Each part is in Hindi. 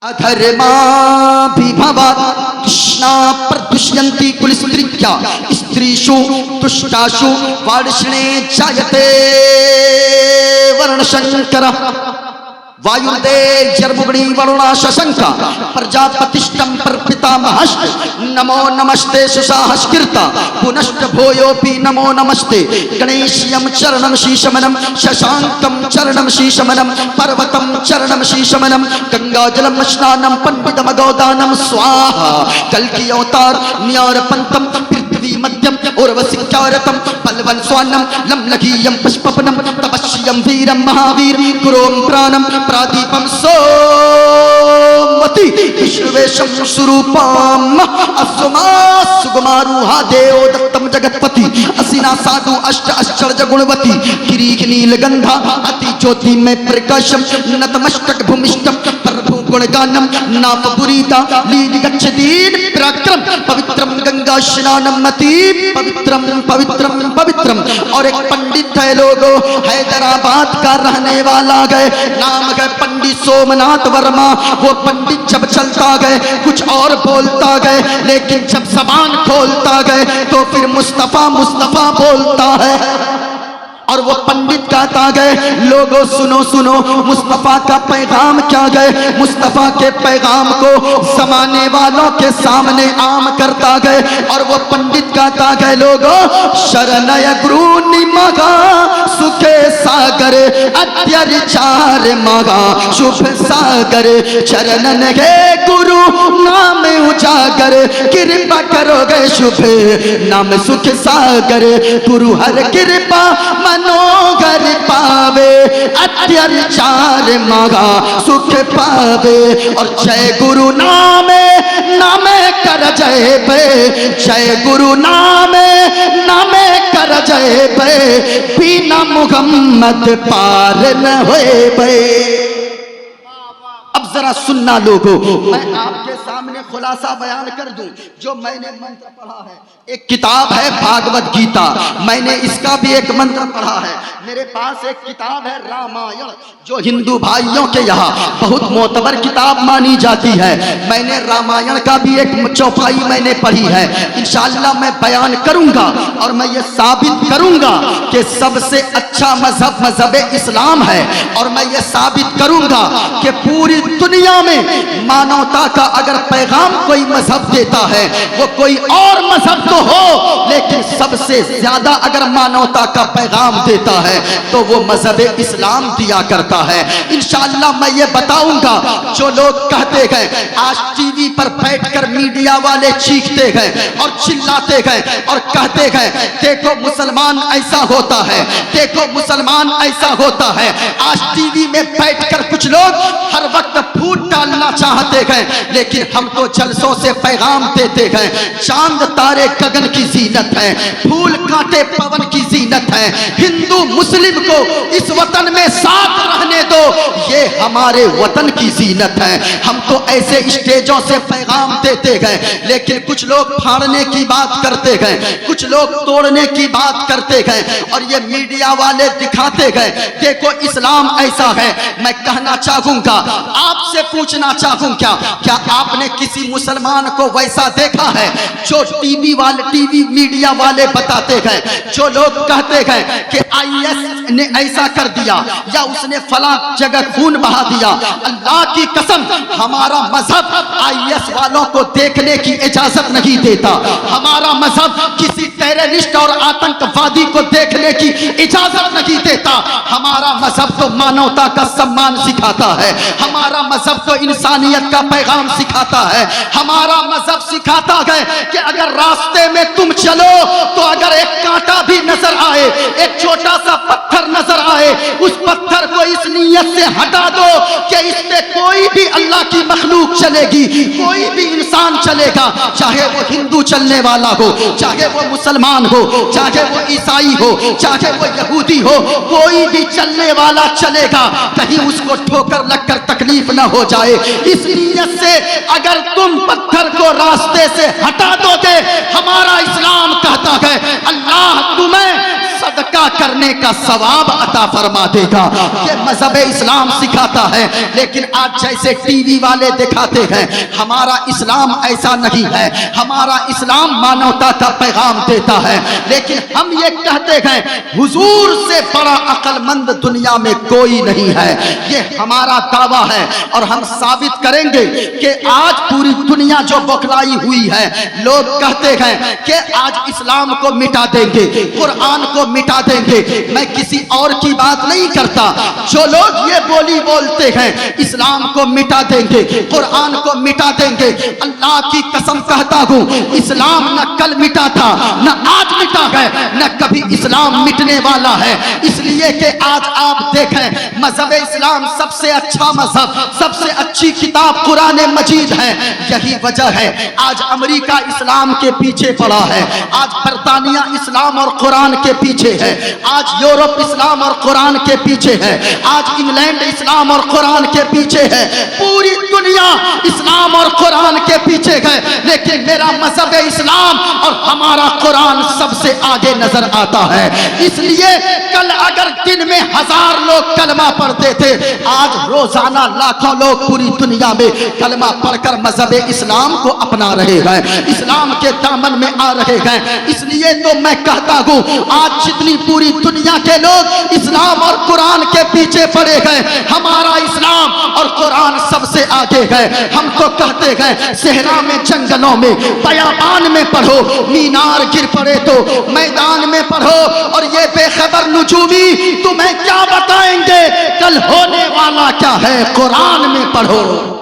अधर्माभिभवा कृष्णा प्रदुष्यन्ति कुलस्त्रिया स्त्रीषु तुष्टाषु वार्ष्णे जायते वर्णशंकरः वायुर्देर्मुग्नि वरुणा शशंक प्रजापतिष्ठं प्रपितामहश्च नमो नमस्ते सुसाहस्कृता पुनश्च भूयोऽपि नमो नमस्ते गणेश्यं चरणं शीशमनं शशांकं चरणं शीशमनं पर्वतं चरणं शीशमनं गंगाजलं स्नानं पंडितमगोदानं स्वाहा कल्कि अवतार न्यारपंतं पृथ्वी मध्यम उर्वशिकारतं पल्वन स्वान्नं लम्लघीयं पुष्पपनं तपस्यं वीरं महावीर गुरों प्राणं प्रादीपं सोमवती विश्वेशं स्वरूपम् असुमा सुगमारूहा देव दत्तं जगत्पति असिना साधु अष्ट आश्चर्य गुणवती किरीट नीलगंधा अति ज्योति में प्रकाशम नतमस्तक भूमिष्ठम प्रभु गुणगानम नाम पुरीता लीड गच्छतीन पराक्रम पवित्रम गंगा स्नानम अति पवित्रम पवित्रम पवित्रम। और एक पंडित है लोगो हैदराबाद का रहने वाला गए नाम गए पंडित सोमनाथ वर्मा। वो पंडित जब चलता गए कुछ और बोलता गए लेकिन जब जबान खोलता गए तो फिर मुस्तफा मुस्तफा बोलता है। और वो पंडित कहता गए लोगों सुनो सुनो मुस्तफा का पैगाम क्या गए मुस्तफा के पैगाम को जमाने वालों के सामने आम करता गए। और वो पंडित कहता गए लोगों शरणय गुरु निमगा सुखे सागर अत्याचार मगा शुभ सागर चरणन गे गुरु नाम उजागर कृपा करोगे शुभ नाम सुख सागर गुरु हर कृपा मनोगर पावे अत्याचार मगा सुख पावे। और जय गुरु नामे नामे कर जय पे जय गुरु नामे नामे कर जय पे बिना मुहम्मद पार न होए बे। अब जरा सुनना लोगों मैं आपके सामने खुलासा बयान कर दूं जो मैंने मंत्र पढ़ा है। एक किताब है भागवत गीता मैंने इसका भी एक मंत्र पढ़ा है। मेरे पास एक किताब है रामायण जो हिंदू भाइयों के यहाँ बहुत मोतबर किताब मानी जाती है। मैंने रामायण का भी एक चौपाई मैंने पढ़ी है। इंशाअल्लाह मैं बयान करूंगा और मैं ये साबित करूंगा कि सबसे अच्छा मजहब मजहब इस्लाम है। और मैं ये साबित करूंगा कि पूरी दुनिया में मानवता का अगर पैगाम कोई मजहब देता है वो कोई और मजहब तो हो लेकिन सबसे ज्यादा अगर मानवता का पैगाम देता है तो वो मजहब इस्लाम दिया करता है। इंशाअल्लाह मैं ये बताऊंगा जो लोग कहते गए आज टीवी पर बैठकर मीडिया वाले चीखते गए और चिल्लाते गए और कहते गए देखो मुसलमान ऐसा होता है देखो मुसलमान ऐसा होता है। आज टीवी में बैठकर कुछ लोग हर वक्त फूट डालना चाहते गए लेकिन हम तो जलसों से पैगाम देते गए। चांद तारे गगन की जीनत है फूल कांटे पवन की जीनत है। हिंदू मुस्लिम को इस वतन में साथ रहने दो ये हमारे वतन की जीनत है। हम तो ऐसे स्टेजों से पैगाम देते गए लेकिन कुछ लोग फाड़ने की बात करते गए कुछ लोग तोड़ने की बात करते गए और ये मीडिया वाले दिखाते गए देखो इस्लाम ऐसा है। मैं कहना चाहूंगा आपसे पूछना चाहूंगा क्या आपने किसी मुसलमान को वैसा देखा है जो टीवी मीडिया वाले बताते गए जो लोग कहते गए कि IS ने ऐसा कर दिया या उसने फला जगह खून बहा दिया। अल्लाह की कसम हमारा मजहब IS वालों को देखने की इजाजत नहीं देता। हमारा मजहब किसी टेररिस्ट और आतंकवादी को देखने की इजाजत नहीं देता। हमारा मजहब तो मानवता का सम्मान सिखाता है। हमारा मजहब तो इंसानियत का पैगाम सिखाता है। हमारा मजहब सिखाता है कि अगर रास्ते में तुम चलो तो अगर एक कांटा भी नजर आए एक छोटा सा पत्थर नजर आए उस पत्थर को इस नीयत से हटा दो कि इस पे कोई भी अल्लाह की मखलूक चलेगी कोई भी इंसान चलेगा चाहे वो हिंदू चलने वाला हो चाहे वो मुसलमान हो चाहे वो ईसाई हो चाहे वो यहूदी हो कोई भी चलने वाला चलेगा कहीं उसको ठोकर लगकर तकलीफ न हो जाए। इस नीयत से अगर तुम पत्थर को रास्ते से हटा दोगे हमारा इस्लाम कहता है अल्लाह तुम्हें सदका करने का सवाब अता फरमा देगा। ये मजहब इस्लाम सिखाता है। लेकिन आज जैसे टीवी वाले दिखाते हैं, हमारा इस्लाम ऐसा नहीं है। हमारा इस्लाम मानवता का पैगाम देता है। लेकिन हम ये कहते हैं हुजूर से बड़ा अक्लमंद दुनिया में कोई नहीं है। ये हमारा दावा है और हम साबित करेंगे कि आज पूरी दुनिया जो बौखलाई हुई है, लोग कहते हैं कि आज इस्लाम को मिटा देंगे, कुरान को मिटा देंगे। मैं किसी और की बात नहीं करता। जो लोग ये बोली बोलते हैं इस्लाम को मिटा देंगे, कुरान को मिटा देंगे, अल्लाह की कसम कहता हूँ इस्लाम न कल मिटा था, न आज मिटा है, न कभी इस्लाम मिटने वाला है। इसलिए कि आज आप देखें मजहब इस्लाम सबसे अच्छा मजहब, सबसे अच्छी किताब कुरान मजीद है। यही वजह है आज अमेरिका इस्लाम के पीछे पड़ा है, आज बरतानिया इस्लाम और कुरान के पीछे है, आज यूरोप इस्लाम और कुरान के पीछे है, आज इंग्लैंड इस्लाम और कुरान के पीछे है। पूरी दुनिया इस्लाम और कुरान के पीछे है। लेकिन मेरा मजहब इस्लाम और हमारा कुरान सबसे आगे नजर आता है। इसलिए कल अगर दिन में 1000 लोग कलमा पढ़ते थे, आज रोजाना लाखों लोग पूरी दुनिया में कलमा पढ़कर मजहब इस्लाम को अपना रहे हैं, इस्लाम के दामन में आ रहे हैं। इसलिए तो मैं कहता हूँ आज जितनी पूरी दुनिया के लोग इस्लाम और कुरान के पीछे पड़े गए, हमारा इस्लाम और कुरान सबसे आगे है। हम तो कहते हैं सहरा में, जंगलों में, बयाबान में पढ़ो, मीनार गिर पड़े तो मैदान में पढ़ो। और ये बेखबर नुजूमी तुम्हें क्या बताएंगे कल होने वाला क्या है, कुरान में पढ़ो।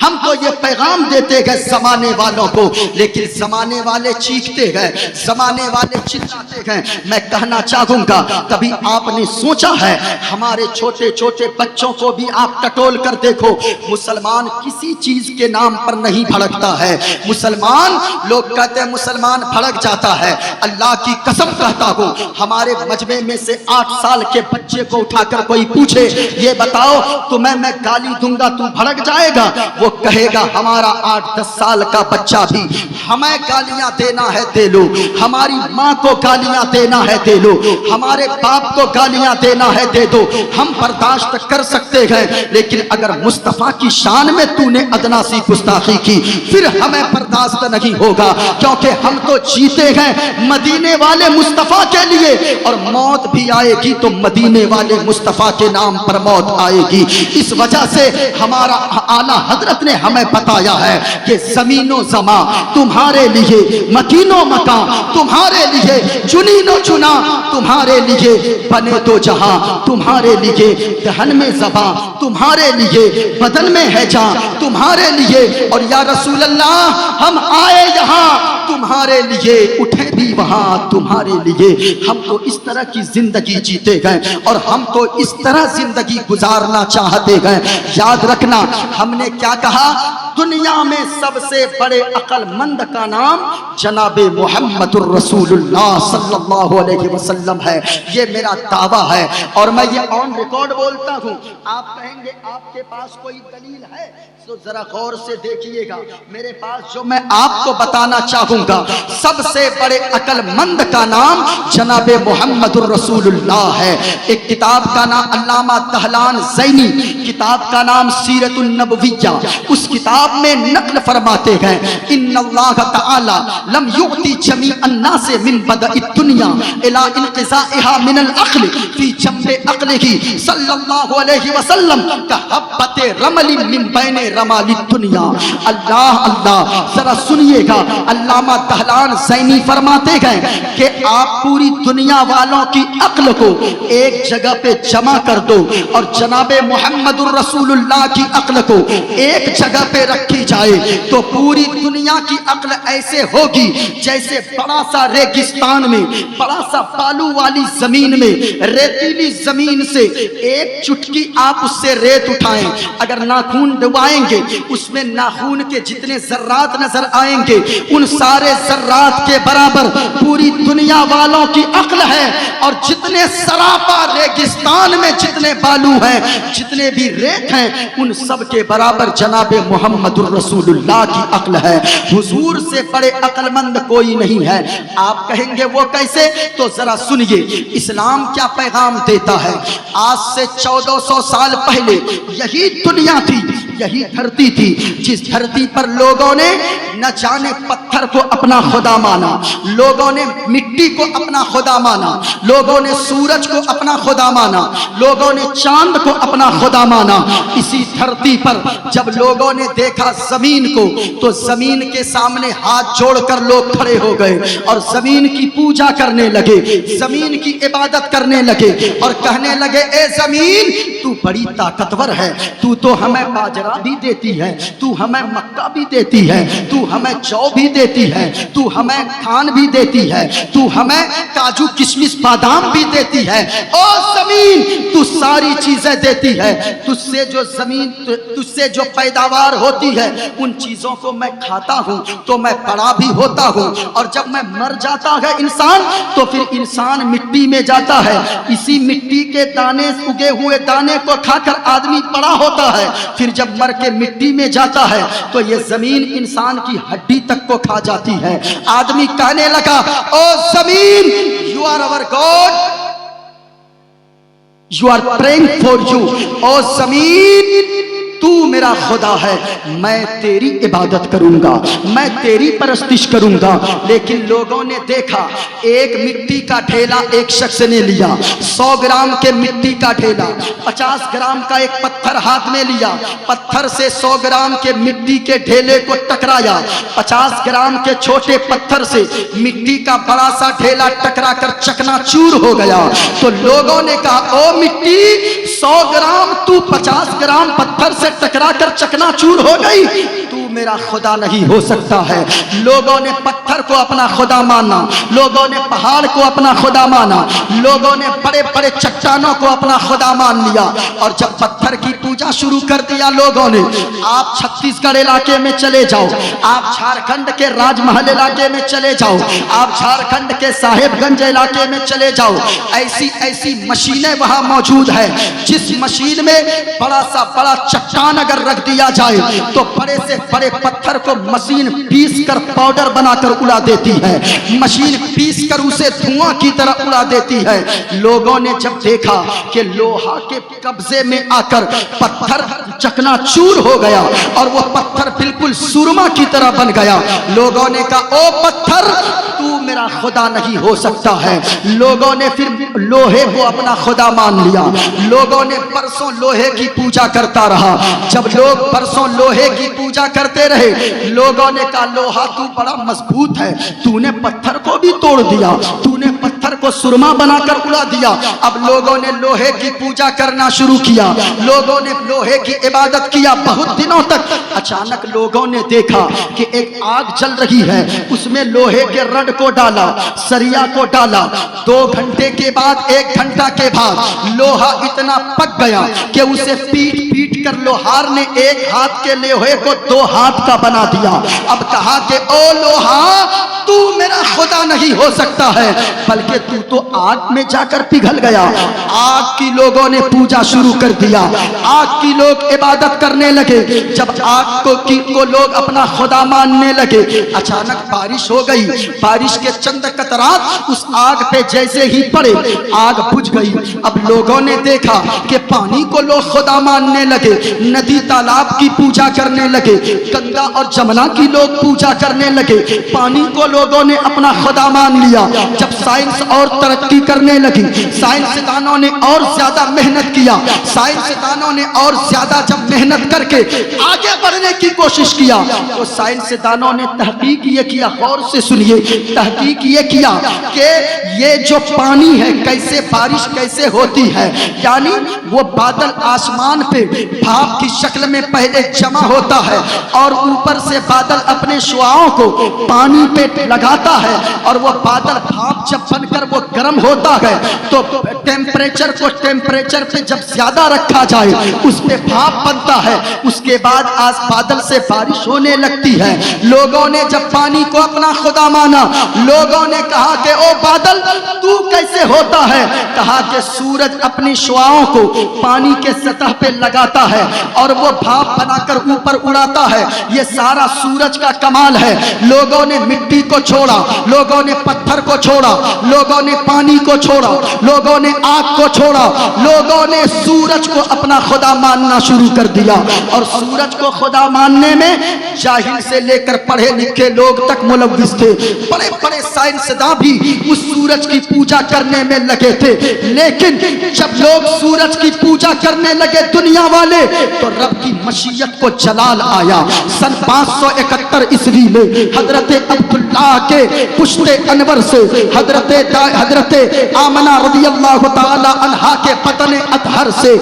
हम तो ये पैगाम देते गए जमाने वालों को, लेकिन जमाने वाले चीखते गए, जमाने वाले चिल्लाते गए। मैं कहना चाहूंगा कभी आपने सोचा है हमारे छोटे छोटे बच्चों को भी आप टटोल कर देखो, मुसलमान किसी चीज के नाम पर नहीं भड़कता है। मुसलमान लोग कहते हैं मुसलमान भड़क जाता है। अल्लाह की कसम कहता हूँ हमारे मजमे में से 8 साल के बच्चे को उठाकर कोई पूछे ये बताओ तुम्हें मैं गाली दूंगा तू भड़क जाएगा? वो कहेगा हमारा 8-10 साल का बच्चा भी हमें गालियां देना है दे लो, हमारी माँ को गालियां देना है दे लो, हमारे बाप को गालियां देना है दे दो, हम बर्दाश्त कर सकते हैं। लेकिन अगर मुस्तफा की शान में तूने अदना सी गुस्ताखी की फिर हमें बर्दाश्त नहीं होगा, क्योंकि हम तो जीते हैं मदीने वाले मुस्तफा के लिए, और मौत भी आएगी तो मदीने वाले मुस्तफा के नाम पर मौत आएगी। इस वजह से हमारा आला हजरत ने हमें बताया है कि जमीनो जमा तुम्हारे लिए, मकीनो मकां तुम्हारे लिए, चुनीनो चुना तुम्हारे लिए, बने तो जहां तुम्हारे लिए, दहन में ज़बां तुम्हारे लिए, बदन में है जान तुम्हारे लिए। और या रसूल अल्लाह हम आए यहाँ तुम्हारे लिए, उठे भी वहां तुम्हारे लिए। हम तो इस तरह की जिंदगी जीते गए और हम तो इस तरह जिंदगी गुजारना चाहते गए। याद रखना हमने क्या कहा, दुनिया में सबसे बड़े अक्लमंद का नाम जनाबे मोहम्मदुर रसूलुल्लाह सल्लल्लाहु अलैहि वसल्लम है। ये मेरा दावा है और मैं ये ऑन रिकॉर्ड बोलता हूँ। आप कहेंगे आपके पास कोई दलील है तो जरा गौर से देखिएगा। मेरे पास जो मैं आपको बताना चाहूंगा, सबसे बड़े अक्लमंद का नाम जनाबे मोहम्मदुर रसूलुल्लाह है। एक किताब का नाम अल्लामा दहलान ज़ैनी, किताब का नाम सीरतुन नबविय्या। उस किताब में नक्ल फरमाते हैं इन्नल्लाह तआला लम युअति जमीअन नास मिन बदइ दुनिया इला इंक़िज़ाइहा मिनल अक़्ल फी जंबे अक़्लिही सल्लल्लाहु अलैहि वसल्लम का हब्बते रमली मिन बैने रमाली दुनिया। अल्लाह अल्लाह, जरा सुनिएगा। अल्लामा दहलान ज़ैनी फरमाते हैं कि आप पूरी दुनिया वालों की अक्ल को एक जगह पे जमा कर दो और जनाबे मोहम्मदुर रसूलुल्लाह की अक्ल को एक जगह पे रखी जाए तो पूरी दुनिया की अक्ल ऐसे होगी जैसे बड़ा सा रेगिस्तान में, बड़ा सा बालू वाली जमीन में, रेतीली जमीन से एक चुटकी आप उससे रेत उठाएं, अगर नाखून डुबाएंगे उसमें नाखून के जितने जर्रात नजर आएंगे उन सारे जर्रात के बराबर पूरी दुनिया वालों की अक्ल है। और जितने सरापा रेगिस्तान में जितने बालू हैं, जितने भी रेत हैं, उन सब के बराबर जनाबे मोहम्मद मोहम्मदुर रसूलुल्लाह की अक्ल है, हुजूर से बड़े अक्लमंद कोई नहीं है। आप कहेंगे वो कैसे? तो जरा सुनिए इस्लाम क्या पैगाम देता है। आज से 1400 साल पहले यही दुनिया थी, यही धरती थी, जिस धरती पर लोगों ने न जाने पत्थर को अपना खुदा माना, लोगों ने मिट्टी को अपना खुदा माना, लोगों ने सूरज को अपना खुदा माना, लोगों ने चांद को अपना खुदा माना। इसी धरती पर जब लोगों ने देखा जमीन को, तो जमीन के सामने हाथ जोड़कर लोग खड़े हो गए और जमीन की पूजा करने लगे, जमीन की इबादत करने लगे और कहने लगे, ए जमीन तू बड़ी ताकतवर है, तू तो हमें बाजरा भी देती है, तू हमें मक्का भी देती है, तू हमें जौ भी देती है, तू हमें धान भी देती है, तू हमें काजू किशमिश बादाम भी देती है। ओ जमीन तू सारी चीजें देती है, तुझसे जो जमीन तुझसे जो पैदावार होती है उन चीजों को मैं खाता हूँ तो मैं बड़ा भी होता हूँ, और जब मैं मर जाता है इंसान तो फिर इंसान मिट्टी में जाता है, इसी मिट्टी के दाने उगे हुए दाने को खाकर आदमी बड़ा होता है, फिर जब मर के मिट्टी में जाता है तो ये जमीन इंसान की हड्डी तक को खा जाती है। आदमी कहने लगा, ओ जमीन you are our God, you are praying for you. ओ जमीन तू मेरा खुदा है, मैं तेरी इबादत करूंगा, मैं तेरी परस्तिश करूंगा। लेकिन लोगों ने देखा एक मिट्टी का ढेला एक शख्स ने लिया, 100 ग्राम के मिट्टी का ढेला, 50 ग्राम का एक पत्थर हाथ में लिया, पत्थर से 100 ग्राम के मिट्टी के ढेले को टकराया, 50 ग्राम के छोटे पत्थर से मिट्टी का बड़ा सा ढेला टकरा कर चकनाचूर हो गया। तो लोगों ने कहा, ओ मिट्टी 100 ग्राम तू 50 ग्राम पत्थर से टकरा कर चकनाचूर हो गई, तू मेरा खुदा नहीं हो सकता है। लोगों ने पत्थर को अपना खुदा माना, लोगों ने पहाड़ को अपना खुदा माना, लोगों ने बड़े बड़े चट्टानों को अपना खुदा मान लिया। और जब पत्थर की पूजा शुरू कर दिया लोगों ने, आप छत्तीसगढ़ इलाके में चले जाओ, आप झारखंड के राजमहल इलाके में चले जाओ, आप झारखंड के साहेबगंज इलाके में चले जाओ, ऐसी ऐसी मशीनें वहां मौजूद है, जिस मशीन में बड़ा सा बड़ा चट्टान अगर रख दिया जाए तो बड़े से बड़े पत्थर को मशीन पीस कर पाउडर बनाकर उड़ा देती है, मशीन पीस कर उसे धुआं की तरह उड़ा देती है। लोगों ने जब देखा कि लोहा के कब्जे में आकर पत्थर चकनाचूर हो गया और वो पत्थर बिल्कुल सुरमा की तरह बन गया, लोगों ने कहा, ओ पत्थर तू मेरा खुदा नहीं हो सकता है। लोगों ने फिर लोहे को अपना खुदा मान लिया, लोगों ने परसों लोहे की पूजा करता रहा। जब लोग परसों लोहे की पूजा करते रहे, लोगों ने कहा, लोहा तू बड़ा मजबूत है, तूने पत्थर को भी तोड़ दिया, तूने पत्थर को सुरमा बनाकर उड़ा दिया। अब लोगों ने लोहे की पूजा करना शुरू किया, लोगों ने लोहे की इबादत किया बहुत दिनों तक। अचानक लोगों ने देखा कि एक आग जल रही है, उसमें लोहे के रड को डाला, सरिया को डाला, 2 घंटे के बाद 1 घंटा के बाद लोहा इतना पक गया कि उसे पीट पीट कर लोहार ने एक हाथ के लोहे को 2 हाथ का बना दिया। अब कहा कि ओ लोहा तू मेरा खुदा नहीं हो सकता है, बल्कि तू तो आग में जाकर पिघल गया। आग की लोगों ने पूजा शुरू कर दिया, आग की लोग इबादत करने लगे। जब आग को लोग अपना खुदा मानने लगे, अचानक बारिश हो गई, बारिश के चंद कतरात उस आग पे जैसे ही पड़े आग बुझ गई। अब लोगों ने देखा कि पानी को लोग खुदा मानने लगे, नदी तालाब की पूजा करने लगे, गंगा और जमुना की लोग पूजा करने लगे, पानी को लोगों ने अपना खुदा मान लिया। जब साइंस और तरक्की करने लगी, साइंसदानों ने और ज्यादा मेहनत किया, साइंसदानों ने और ज्यादा जब मेहनत करके आगे बढ़ने की कोशिश किया, तो साइंसदानों ने तहकीक ये किया, गौर से सुनिए, तहकीक ये किया कि ये जो पानी है कैसे बारिश कैसे होती है। यानी वो बादल आसमान पे भाप की शक्ल में पहले जमा होता है और ऊपर से बादल अपने शुआओं को पानी पे लगाता है, और वो बादल भाप जब बनकर वो गर्म होता है तो टेम्परेचर को टेम्परेचर पे जब ज्यादा रखा जाए उस पे भाप बनता है, उसके बाद आज बादल से बारिश होने लगती है। लोगों ने जब पानी को अपना खुदा माना, लोगों ने कहा कि ओ बादल तू कैसे होता है, कहा कि सूरज अपनी शुआओं को पानी के सतह पे लगाता है और वो भाप बनाकर ऊपर उड़ाता है। ये सारा सूरज का कमाल है। लोगों ने मिट्टी को छोड़ा, लोगों ने पत्थर को छोड़ा, लोगों ने पानी को छोड़ा, लोगों ने आग को छोड़ा, लोगों ने सूरज को अपना खुदा मानना शुरू कर दिया। और सूरज को खुदा मानने में जाहिल से लेकर पढ़े लिखे लोग तक मुलव्विस थे। बड़े बड़े साइंसदां भी उस सूरज की पूजा करने में लगे थे। लेकिन जब लोग सूरज की पूजा करने लगे दुनिया वाले, तो रब की मशीयत को जलाल आया। सन 571 ईस्वी में हजरत अब्दुल्लाह के पुश्ते अनवर से हजरत आमना रज़ियल्लाहु ताला अन्हा के पतने अतहर से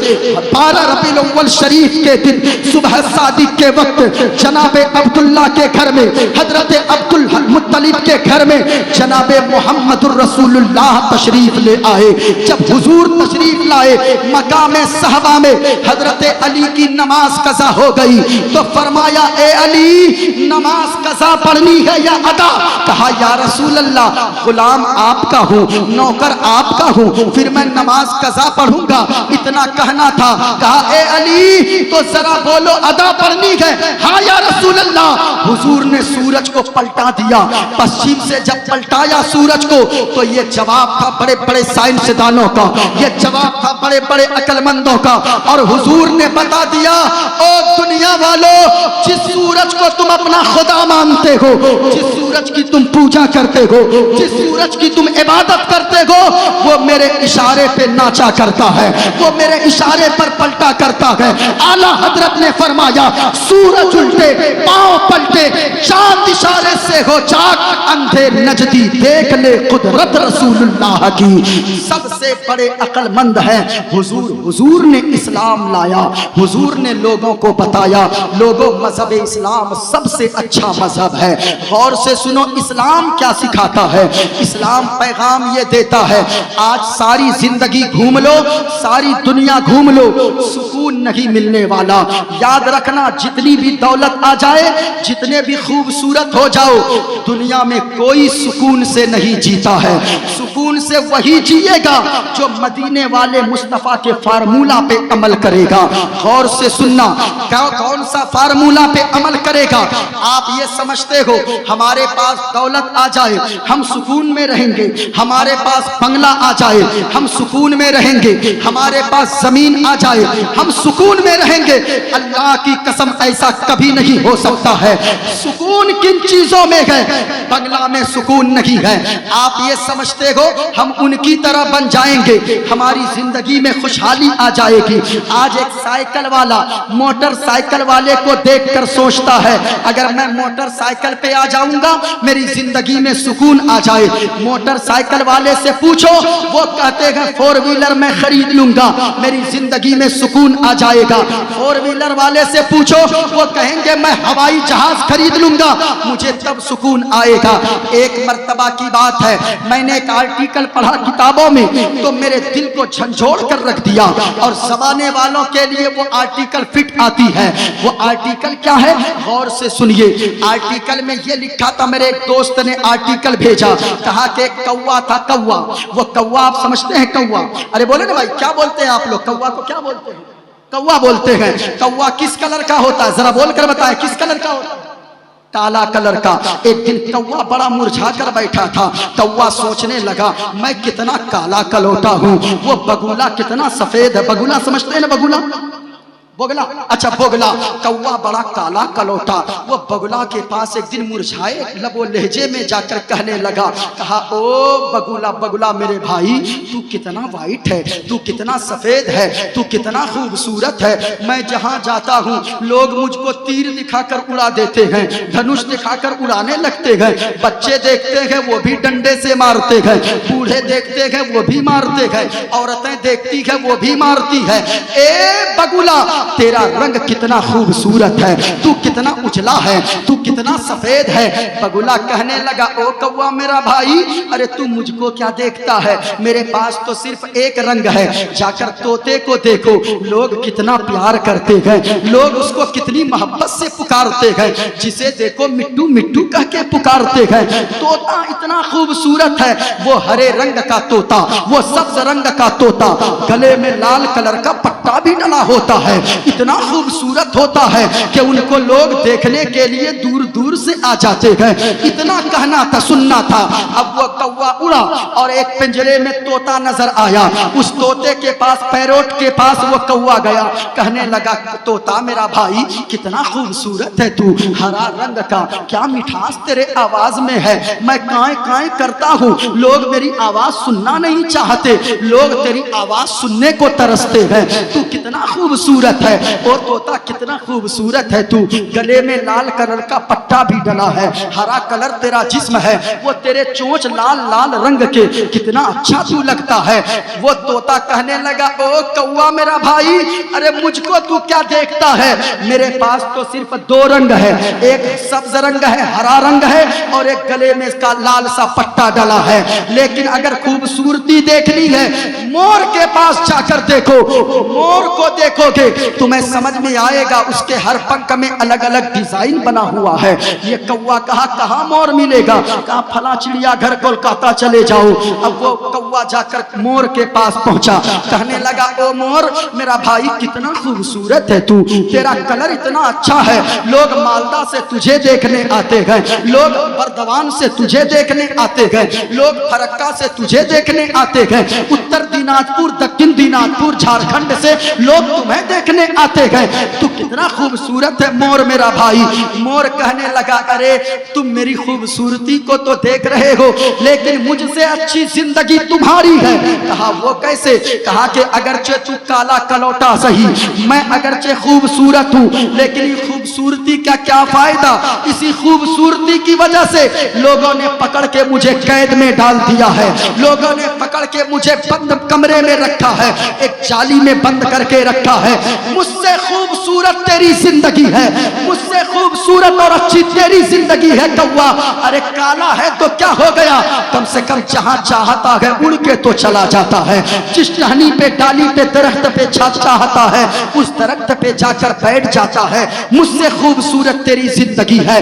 12 रबीउल अव्वल शरीफ के दिन सुबह सादिक के वक्त जनाबे अब्दुल्लाह के घर में, हजरत अब्दुल मुत्तलिब के घर में जनाबे मोहम्मदुर रसूलुल्लाह तशरीफ ले आए। जब हुजूर तशरीफ लाए, मकाम सहबा में हजरत अली की नमाज कज़ा हो गई तो फरमाया, ए अली नमाज कज़ा पढ़नी है या अदा? कहा या रसूल अल्लाह, गुलाम आपका हूँ, नौकर आपका हूँ, फिर मैं नमाज कज़ा पढ़ूंगा, इतना कहना था। कहा ए अली तो जरा बोलो अदा पढ़नी है? हाँ या रसूल अल्लाह। हुजूर ने सूरज को पलटा दिया। पश्चिम से जब पलटाया सूरज को तो ये जवाब था बड़े बड़े साइंसदानों का, ये जवाब था बड़े बड़े अक्लमंदों का। और हुजूर ने बता दिया, ओ दुनिया वालों, जिस सूरज को तुम अपना खुदा मानते हो, जिस सूरज की तुम पूजा करते हो, जिस सूरज की तुम इबादत करते हो, वो मेरे इशारे पे नाचा करता है, वो मेरे इशारे पर पलटा करता है। आला हजरत ने फरमाया, सूरज उल्टे पांव पलटे, चांद इशारे से हो चाक, अंधे नजदी देख ले कुदरत रसूलुल्लाह की। सबसे बड़े अक्लमंद हैं हुजूर। हुजूर ने इस्लाम लाया, हुजूर ने लोगों को बताया, लोगों मजहब इस्लाम सबसे अच्छा मजहब है। गौर से सुनो, इस्लाम क्या सिखाता है? इस्लाम पैगाम ये देता है, आज सारी जिंदगी घूम लो, सारी दुनिया घूम लो, सुकून नहीं मिलने वाला। याद रखना, जितनी भी दौलत आ जाए, जितने भी खूबसूरत हो जाओ, दुनिया में कोई सुकून से नहीं जीता है। सुकून से वही जिएगा जो मदीने वाले मुस्तफा के फार्मूला पे अमल करेगा। गौर से सुनना, कौन सा फार्मूला पे अमल करेगा? आप ये समझते हो हमारे पास दौलत आ जाए हम सुकून में रहेंगे, हमारे पास बंगला आ जाए हम सुकून में रहेंगे, हमारे पास जमीन आ जाए हम सुकून में रहेंगे? अल्लाह की कसम, ऐसा कभी नहीं हो सकता है। सुकून किन चीजों में है? बंगला में सुकून नहीं है। आप ये समझते हो हम उनकी तरह बन जाएंगे, हमारी जिंदगी में खुशहाली आ जाएगी। आज एक साइकिल वाला मोटरसाइकिल वाले को देखकर सोचता है, अगर मैं मोटरसाइकिल पे आ जाऊंगा मेरी जिंदगी में सुकून आ जाए। मोटरसाइकिल वाले से पूछो, वो कहते हैं 4 व्हीलर में खरीद लूंगा, मेरी जिंदगी में सुकून आ जाएगा। 4 व्हीलर वाले से पूछो, वो कहेंगे मैं हवाई जहाज खरीद लूंगा, मुझे तब सुकून आएगा। एक मर्तबा की बात है, मैंने एक आर्टिकल पढ़ा किताबों में तो मेरे दिल को झंझोड़ कर रख दिया, और जमाने वालों के लिए वो आर्टिकल फिट आती है। वो आर्टिकल क्या है? गौर से सुनिए। आर्टिकल में ये लिखा था, मेरे एक दोस्त ने आर्टिकल भेजा, कहा कि एक कौवा था, कौवा। वो कौवा आप समझते हैं कौवा? अरे बोले ना भाई, क्या बोलते हैं आप लोग? कौवा को क्या बोलते हैं? कौवा बोलते हैं। कौवा किस कलर का होता है? जरा बोलकर बताएं, किस कलर का होता है? काला कलर का। एक दिन कौवा बड़ा मुरझा कर बैठा था। कौवा सोचने लगा, मैं कितना काला कलौटा हूँ, वो बगुला कितना सफेद है। बगुला समझते हैं ना? बगुला, बोगला, अच्छा बोगला। कौवा बड़ा काला कलौटा, वो बगुला के पास एक दिन मुरझाए लबो लहजे में जाकर कहने लगा, कहा ओ बगुला, बगुला मेरे भाई, तू कितना वाइट है, तू कितना सफेद है, तू कितना खूबसूरत है। मैं जहाँ जाता हूँ लोग मुझको तीर दिखाकर उड़ा देते हैं, धनुष दिखाकर उड़ाने लगते हैं। बच्चे देखते हैं वो भी डंडे से मारते हैं, बूढ़े देखते हैं वो भी मारते हैं, औरतें देखती है वो भी मारती है। ए बगुला, तेरा रंग कितना खूबसूरत है, तू कितना उजला है, तू कितना सफेद है। बगुला कहने लगा, ओ कौवा मेरा भाई, अरे तू मुझको क्या देखता है, मेरे पास तो सिर्फ एक रंग है। जाकर तोते को देखो, लोग कितना प्यार करते हैं, लोग उसको कितनी मोहब्बत से पुकारते हैं, जिसे देखो मिट्टू मिट्टू कह के पुकारते हैं। तोता इतना कितना खूबसूरत है वो हरे रंग का तोता, वो सब्ज रंग का तोता, गले में लाल कलर का पट्टा भी डला होता है। इतना खूबसूरत होता है कि उनको लोग देखने के लिए दूर दूर से आ जाते हैं। इतना कहना था, सुनना था। अब वो कौवा उड़ा और एक पिंजरे में तोता नजर आया। उस तोते के पास, पैरोट के पास वो कौवा गया, कहने लगा, तोता मेरा भाई कितना खूबसूरत है तू, हरा रंग का, क्या मिठास तेरे आवाज में है। मैं काए काए करता हूँ, लोग मेरी आवाज सुनना नहीं चाहते, लोग तेरी आवाज सुनने को तरसते हैं। तू कितना खूबसूरत है, ओ तोता कितना खूबसूरत है तू, गले में लाल कलर का पट्टा भी डला है, हरा कलर तेरा जिस्म है, वो तेरे चोंच लाल लाल रंग के, कितना अच्छा तू लगता है। वो तोता कहने लगा, ओ कौवा मेरा भाई, अरे मुझको तू क्या देखता है, मेरे पास तो सिर्फ दो रंग है, एक सब्ज रंग है, हरा रंग है, और एक गले में इसका लाल सा पट्टा डला है। लेकिन अगर खूबसूरती देखनी है, मोर के पास जाकर देखो, मोर को देखोगे तुम्हें समझ में आएगा, उसके हर पंख में अलग अलग डिजाइन बना हुआ है। ये कौवा कहा, कहाँ मोर मिलेगा, कहा फला चिड़िया घर कोलकाता चले जाओ। अब वो कौवा जाकर मोर के पास पहुंचा, कहने लगा, ओ मोर मेरा भाई कितना खूबसूरत है तू, तेरा कलर इतना अच्छा है, लोग मालदा से तुझे देखने आते हैं, लोग बर्दवान से तुझे देखने आते हैं, लोग फरक्का से तुझे देखने आते हैं, उत्तर दिनाजपुर, दक्षिण दिनाजपुर, झारखंड से लोग तुम्हें देखने आते हैं, तू कितना खूबसूरत है मोर मेरा भाई। मोर कहने लगा, अरे तुम मेरी खूबसूरती को तो देख रहे हो, लेकिन मुझसे अच्छी जिंदगी तुम्हारी है। कहा, वो कैसे? कहा कि अगरचे तू काला कलौटा सही, मैं अगरचे खूबसूरत हूँ, लेकिन ये खूबसूरती का क्या फायदा, इसी खूबसूरती की वजह से लोगों ने पकड़ के मुझे कैद में डाल दिया है, लोगों ने पकड़ के मुझे बंद कमरे में रखा है, एक जाली में बंद करके रखा है। मुझसे खूबसूरत तेरी जिंदगी है, मुझसे खूबसूरत और अच्छी तेरी जिंदगी है कौवा। अरे काला है तो क्या हो गया, कम से कम जहां चाहता है उड़ के तो चला जाता है, जिस टहनी पे, डाली पे, दरख्त पे चाहता है उस दरख्त पे जाकर बैठ जाता है। मुझसे खूबसूरत तेरी जिंदगी है।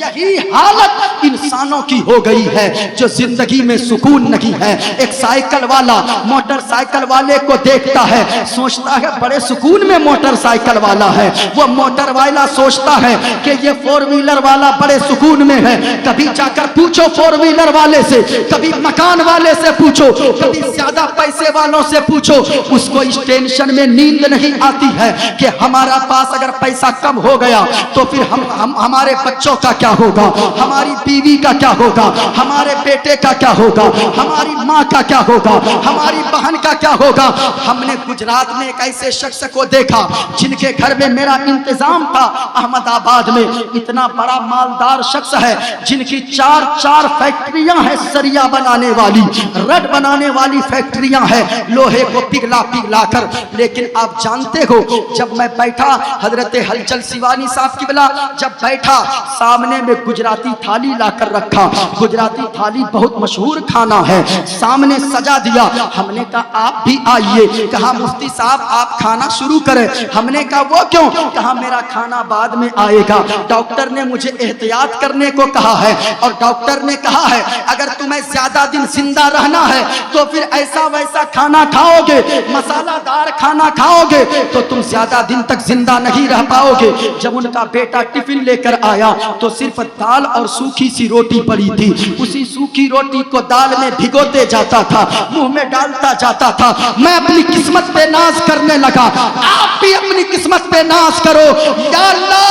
यही हालत इंसानों की हो गई है जो जिंदगी में सुकून नहीं है। एक साइकिल वाला मोटरसाइकिल वाले को देखता है, सोचता है बड़े सुकून में मोटरसाइकिल वाला है, वो मोटर वाला सोचता है कि ये फोर व्हीलर वाला बड़े सुकून में है। कभी जाकर पूछो फोर व्हीलर वाले से, कभी मकान वाले से पूछो, कभी ज्यादा पैसे वालों से पूछो, उसको इस टेंशन में नींद नहीं आती है कि हमारा पास अगर पैसा कम हो गया तो फिर हम हमारे बच्चों का क्या होगा, हमारी बीवी का क्या होगा, हमारे बेटे का क्या होगा, हमारी माँ का क्या होगा, हमारी बहन का क्या होगा। हमने गुजरात में एक ऐसे शख्स को देखा जिनके घर में मेरा इंतजाम था, अहमदाबाद में इतना बड़ा मालदार शख्स है जिनकी चार फैक्ट्रियां हैं सरिया बनाने वाली, रड बनाने वाली फैक्ट्रियां हैं, लोहे को पिघला कर। लेकिन आप जानते हो, जब मैं बैठा, हजरत हलचल सिवानी साहब की बिला जब बैठा, सामने में गुजराती थाली लाकर रखा, गुजराती थाली बहुत मशहूर खाना है, सामने सजा दिया। हमने कहा आप भी आइए, कहा मुफ्ती साहब आप खाना शुरू करें। हमने कहा वो क्यों, कहा मेरा खाना बाद में आएगा, डॉक्टर ने मुझे एहतियात करने को कहा है, और डॉक्टर ने कहा है अगर तुम्हें ज्यादा दिन जिंदा रहना है तो फिर ऐसा वैसा खाना खाओगे, मसालादार खाना खाओगे तो तुम ज्यादा दिन तक जिंदा नहीं रह पाओगे। जब उनका बेटा टिफिन लेकर आया तो सिर्फ दाल और सूखी सी रोटी पड़ी थी, उसी सूखी रोटी को दाल में भिगोते जाता था, मुंह में डालता जाता था। मैं अपनी किस्मत पे नाज करने लगा, आप भी अपनी किस्मत पे नाज करो। या अल्लाह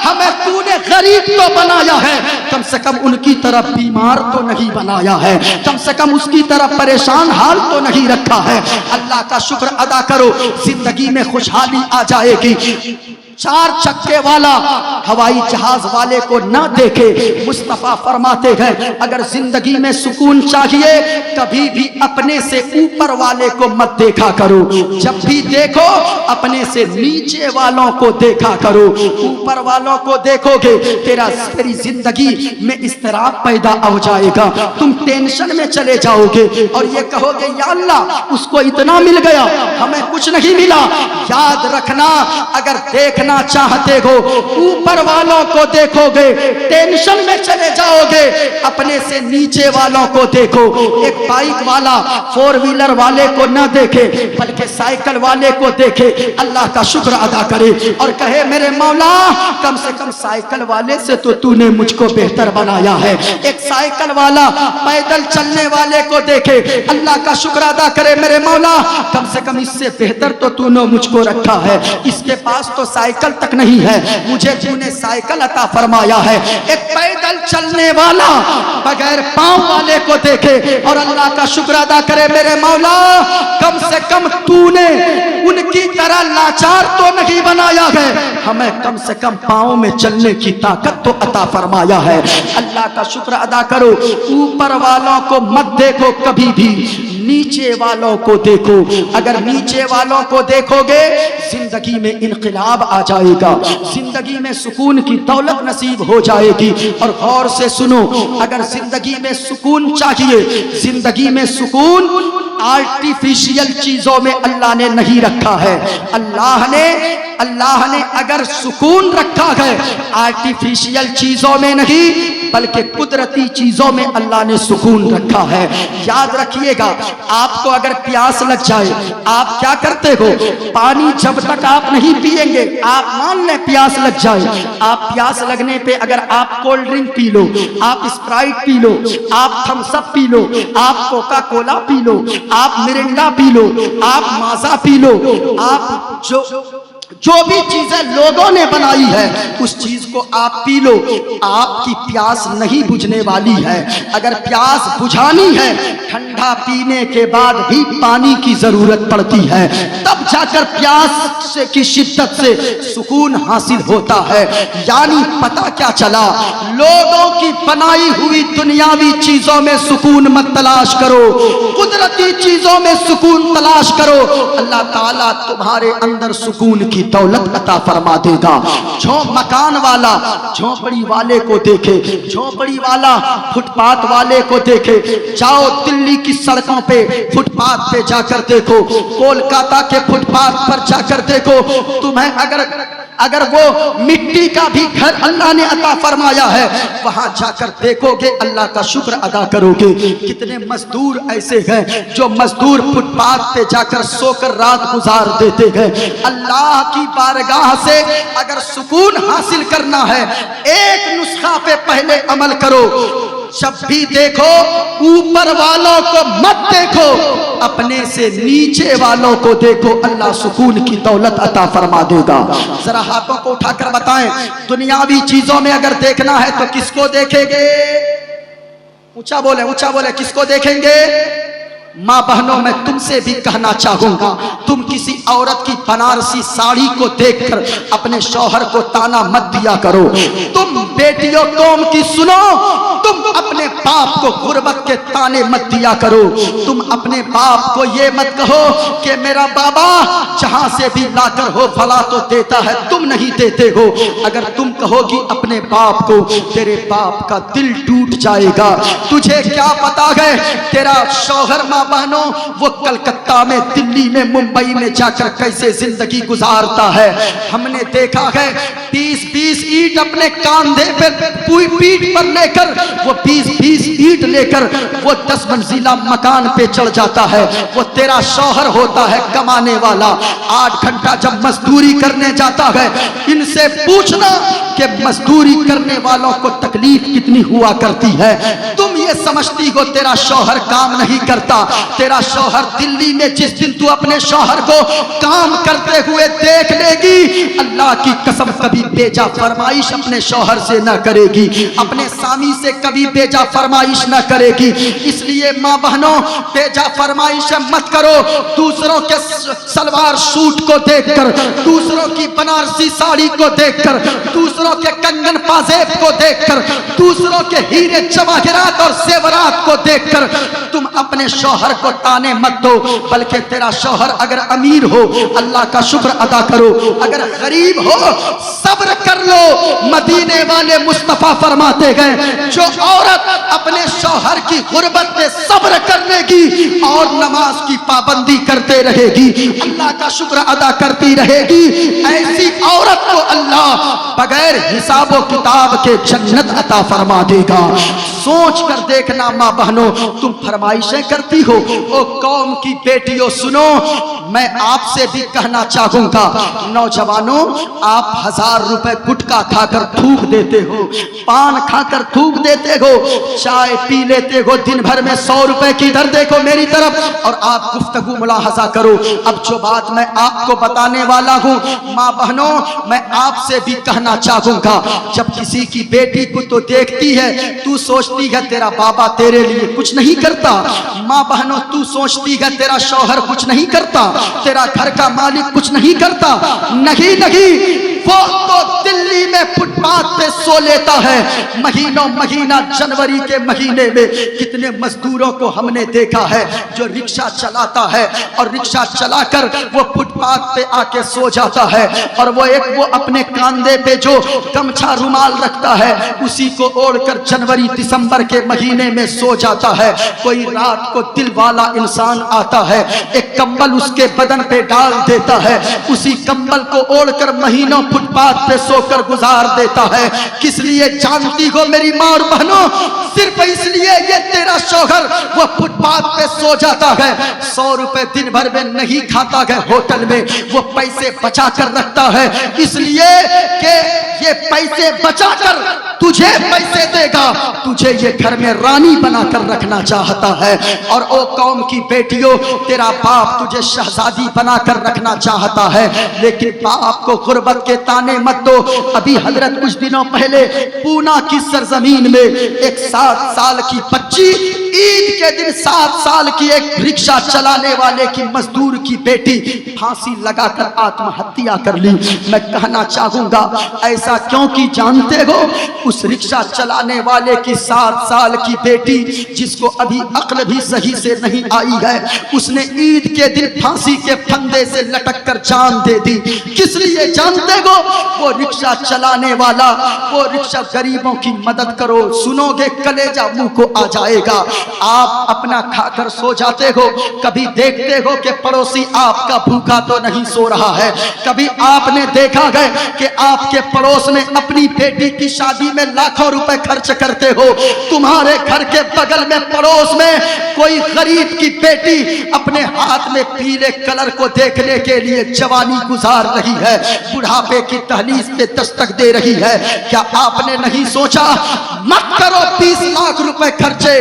हमें तूने गरीब तो बनाया है, कम से कम उनकी तरफ बीमार तो नहीं बनाया है, कम से कम उसकी तरफ परेशान हाल तो नहीं रखा है। अल्लाह का शुक्र अदा करो, जिंदगी में खुशहाली आ जाएगी। चार चक्के वाला हवाई जहाज वाले को न देखे, मुस्तफा फरमाते हैं अगर जिंदगी में सुकून चाहिए कभी भी अपने से ऊपर वाले को मत देखा करो, जब भी देखो अपने से नीचे वालों को देखा करो। ऊपर वालों को देखोगे तेरी जिंदगी में इस्तराब पैदा हो जाएगा, तुम टेंशन में चले जाओगे और ये कहोगे या अल्लाह उसको इतना मिल गया हमें कुछ नहीं मिला। याद रखना, अगर देखना देखना चाहते हो, ऊपर वालों को देखोगे टेंशन में चले जाओगे, अपने से नीचे वालों को देखो। एक बाइक वाला फोर व्हीलर वाले को न देखे बल्कि साइकिल वाले को देखे, अल्लाह का शुक्र अदा करे और कहे मेरे मौला कम से कम साइकिल वाले से तो तूने मुझको बेहतर बनाया है। एक साइकिल वाला पैदल चलने वाले को देखे, अल्लाह का शुक्र अदा करे मेरे मौला कम से कम इससे बेहतर तो तूने मुझको रखा है, इसके पास तो साइकिल तक नहीं है, मुझे तूने साइकिल अता फरमाया है। एक पैदल चलने वाला बगैर पांव वाले को देखे और अल्लाह का शुक्र अदा करे मेरे मौला कम से कम तूने उनकी तरह लाचार तो नहीं बनाया है, हमें कम से कम पांव में चलने की ताकत तो अता फरमाया है। अल्लाह का शुक्र अदा करो। ऊपर वालों को मत देखो कभी भी, नीचे वालों को देखो। अगर नीचे वालों को देखोगे जिंदगी में इनकलाब आ जाएगा, जिंदगी में सुकून की दौलत नसीब हो जाएगी। और गौर से सुनो, अगर जिंदगी में सुकून चाहिए, जिंदगी में सुकून आर्टिफिशियल चीजों में अल्लाह ने नहीं रखा है। अल्लाह ने अगर सुकून रखा है आर्टिफिशियल चीजों में नहीं बल्कि कुदरती चीजों में अल्लाह ने सुकून रखा है। याद रखिएगा, आपको अगर प्यास लग जाए आप क्या करते हो? पानी जब तक आप नहीं पिएंगे, आप मान लें प्यास लग जाए, आप प्यास लगने पे अगर आप कोल्ड ड्रिंक पी लो, आप स्प्राइट पी लो, आप थम्स अप पी लो, आप कोका कोला पी लो, आप मिरिंडा पी लो, आप माजा पी लो, आप जो भी चीजें लोगों ने बनाई है उस चीज को आप पी लो, आपकी प्यास नहीं बुझने वाली है। अगर प्यास बुझानी है ठंडा पीने के बाद भी पानी की जरूरत पड़ती है, तब जाकर प्यास की शिद्दत से सुकून हासिल होता है। यानी पता क्या चला, लोगों की बनाई हुई दुनियावी चीजों में सुकून मत तलाश करो, कुदरती चीजों में सुकून तलाश करो। अल्लाह ताला तुम्हारे अंदर सुकून की दौलत अता फरमा देगा। मकान वाला झोपड़ी वाले को देखे, झोपड़ी वाला फुटपाथ वाले को देखे, जाओ दिल्ली की सड़कों पे फुटपाथ पे जाकर देखो, कोलकाता के फुटपाथ पर जाकर देखो, तुम्हें अगर वो मिट्टी का भी घर अल्लाह ने अता फरमाया है, वहां जाकर देखोगे अल्लाह का शुक्र अदा करोगे। कितने मजदूर ऐसे हैं जो मजदूर फुटपाथ पे जाकर सोकर रात गुजार देते हैं। अल्लाह की बारगाह से अगर सुकून हासिल करना है, एक नुस्खा पे पहले अमल करो। जब भी देखो ऊपर वालों को मत देखो, अपने से नीचे वालों को देखो, अल्लाह सुकून की दौलत अता फरमा देगा। जरा हाथों को उठाकर बताएं, दुनियावी चीजों में अगर देखना है तो किसको देखेंगे? ऊंचा बोले किसको देखेंगे? माँ बहनों, मैं तुमसे भी कहना चाहूंगा, तुम किसी औरत की बनारसी साड़ी को देखकर अपने शौहर को ताना मत दिया करो। तुम बेटियों कौम की सुनो, तुम अपने बाप को गुर्बत के ताने मत दिया करो। तुम अपने बाप को ये मत कहो कि मेरा बाबा जहां से भी लाकर हो भला तो देता है, तुम नहीं देते हो। अगर तुम कहोगी अपने बाप को, तेरे बाप का दिल टूट जाएगा। तुझे क्या पता है तेरा शौहर माँ बहनों वो कलकत्ता में, दिल्ली में, मुंबई में जाकर कैसे जिंदगी गुजारता है। हमने देखा है 20-20 ईंट अपने कांधे पर पीठ पर लेकर, वो 20-20 ईंट लेकर वो 10 मंजिला मकान पे चढ़ जाता है। वो तेरा शौहर होता है कमाने वाला, 8 घंटा जब मजदूरी करने जाता है। इनसे पूछना कि मजदूरी करने वालों को तकलीफ कितनी हुआ करती है। तुम ये समझती हो तेरा शौहर काम नहीं करता, तेरा शौहर दिल्ली में जिस दिन तू अपने शौहर को काम करते हुए देख लेगी, अल्लाह की कसम कभी बेजा फरमाइश अपने शौहर से न करेगी, अपने स्वामी से कभी बेजा फरमाइश न करेगी। इसलिए माँ बहनों, बेजा फरमाइश मत करो। दूसरों के सलवार सूट को देखकर, दूसरों की बनारसी साड़ी को देखकर, दूसरों के कंगन पाजेब को देखकर, दूसरों के हीरे जवाहरात और जेवरात को देखकर तुम अपने शौहर को ताने मत दो, बल्कि तेरा शौहर अगर अमीर हो अल्लाह का शुक्र अदा करो, अगर गरीब हो सब्र कर लो। मदीने वाले मुस्तफा फरमाते गए जो औरत अपने शौहर की गुर्बत में सब्र कर लेगी और नमाज की पाबंदी करते रहेगी, अल्लाह का शुक्र अदा करती रहेगी, ऐसी औरत को अल्लाह बगैर हिसाबो किताब के जन्नत अता फरमा देगा। सोच कर देखना माँ बहनों, तुम फरमाइशें करती हो। ओ कौम की बेटियों सुनो, मैं आपसे भी कहना चाहूंगा, नौजवानों आप 1000 रुपए गुटखा खाकर थूक देते हो, पान खाकर थूक देते हो, चाय पी लेते हो, दिन भर में 100 रुपए की दर देखो मेरी तरफ और आप गुफ्तगू मुलाहजा करो। अब जो बात मैं आपको बताने वाला हूँ माँ बहनों, मैं आपसे भी कहना चाहूंगा, जब किसी की बेटी को तो देखती है तू सोचती है तेरा बाबा तेरे लिए कुछ नहीं करता, माँ बहनों तू सोचती है तेरा शौहर कुछ नहीं करता, तेरा घर का मालिक कुछ नहीं करता। नहीं नहीं, वो तो दिल्ली में फुटपाथ पे सो लेता है। महीनों महीना जनवरी के महीने में कितने मजदूरों को हमने देखा है जो रिक्शा चलाता है और रिक्शा चलाकर वो फुटपाथ पे आके सो जाता है और वो अपने कांधे पे जो गमछा रुमाल रखता है उसी को ओढ़कर जनवरी दिसंबर के महीने में सो जाता है। कोई रात को दिल वाला इंसान आता है, एक कंबल उसके बदन पे डाल देता है, उसी कंबल को ओढ़कर महीनों फुटपाथ पे सोकर गुजार देता है। किस लिए जानती हो मेरी माँ और बहनों? सिर्फ इसलिए ये तेरा शौहर वो फुटपाथ पे सो जाता है, 100 रुपए दिन भर में नहीं खाता है होटल में, वो पैसे बचा कर रखता है इसलिए कि ये पैसे बचाकर तुझे पैसे देगा, तुझे ये घर में रानी बनाकर रखना चाहता है। और ओ कौम की बेटियों, तेरा बाप तुझे शहजादी बनाकर रखना चाहता है, लेकिन बाप को गुर्बत के ताने मत दो। अभी हजरत कुछ दिनों पहले पूना की सरजमीन में एक 7 साल की बच्ची, ईद के दिन 7 साल की एक रिक्शा चलाने वाले की मजदूर की बेटी फांसी लगाकर आत्महत्या कर ली। मैं कहना चाहूंगा ऐसा क्यों कि जानते हो, उस रिक्शा चलाने वाले की 7 साल की बेटी जिसको अभी अक्ल भी सही से नहीं आई है, उसने ईद के दिन फांसी के फंदे से लटक कर जान दे दी। किस लिए जानते हो? वो रिक्शा चलाने वाला, वो रिक्शा गरीबों की मदद करो, सुनोगे कलेजा मुंह को आ जाएगा। आप अपना खाकर सो जाते हो, कभी देखते हो कि पड़ोसी आपका भूखा तो नहीं सो रहा है। कभी आपने देखा है कि आपके पड़ोस में अपनी बेटी की शादी में लाखों रुपए खर्च करते हो, तुम्हारे घर के बगल में पड़ोस में कोई गरीब की बेटी अपने हाथ में पीले कलर को देखने के लिए जवानी गुजार रही है, बुढ़ापे की दहलीज पे दस्तक दे रही है। क्या आपने नहीं सोचा, मत करो 30 लाख रुपए खर्चे,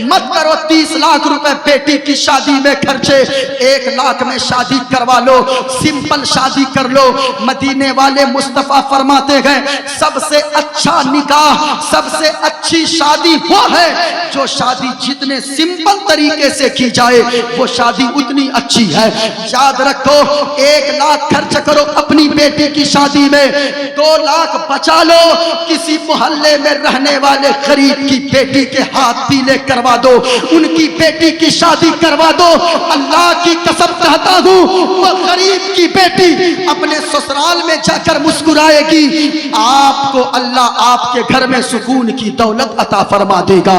मत करो 30 लाख रुपए बेटी की शादी में खर्चे, 1 लाख में शादी करवा लो, सिंपल शादी कर लो। मदीने वाले मुस्तफा फरमाते गए सबसे अच्छा निकाह, सबसे अच्छी शादी वो है जो शादी जितने सिंपल तरीके से की जाए वो शादी उतनी अच्छी है। याद रखो, 1 लाख खर्च करो अपनी बेटी की शादी में, 2 लाख बचा लो, किसी मोहल्ले में रहने वाले गरीब की बेटी के हाथ पीले करवा दो, उनकी बेटी की शादी करवा दो। अल्लाह की कसम कहता हूँ, वो गरीब की बेटी अपने ससुराल में जाकर मुस्कुराएगी, आपको अल्लाह आपके घर में सुकून की दौलत अता फरमा देगा,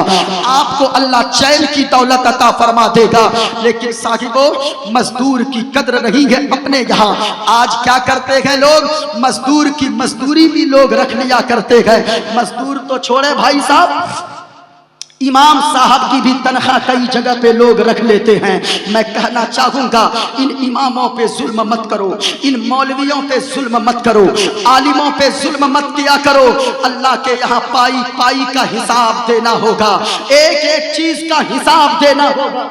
आपको अल्लाह चैन की दौलत अता फरमा देगा। लेकिन साहिबों, मजदूर की कद्र नहीं है अपने यहाँ। आज क्या करते हैं लोग, मजदूर की मजदूरी भी लोग रख लिया करते हैं। मजदूर तो छोड़े भाई साहब, इमाम साहब की भी तनख्वाह कई जगह पे लोग रख लेते हैं। मैं कहना चाहूंगा, इन इमामों पे जुल्म मत करो, इन मौलवियों पे जुल्म मत करो, आलिमों पे जुल्म मत किया करो। अल्लाह के यहाँ पाई पाई का हिसाब देना होगा, एक एक चीज का हिसाब देना होगा।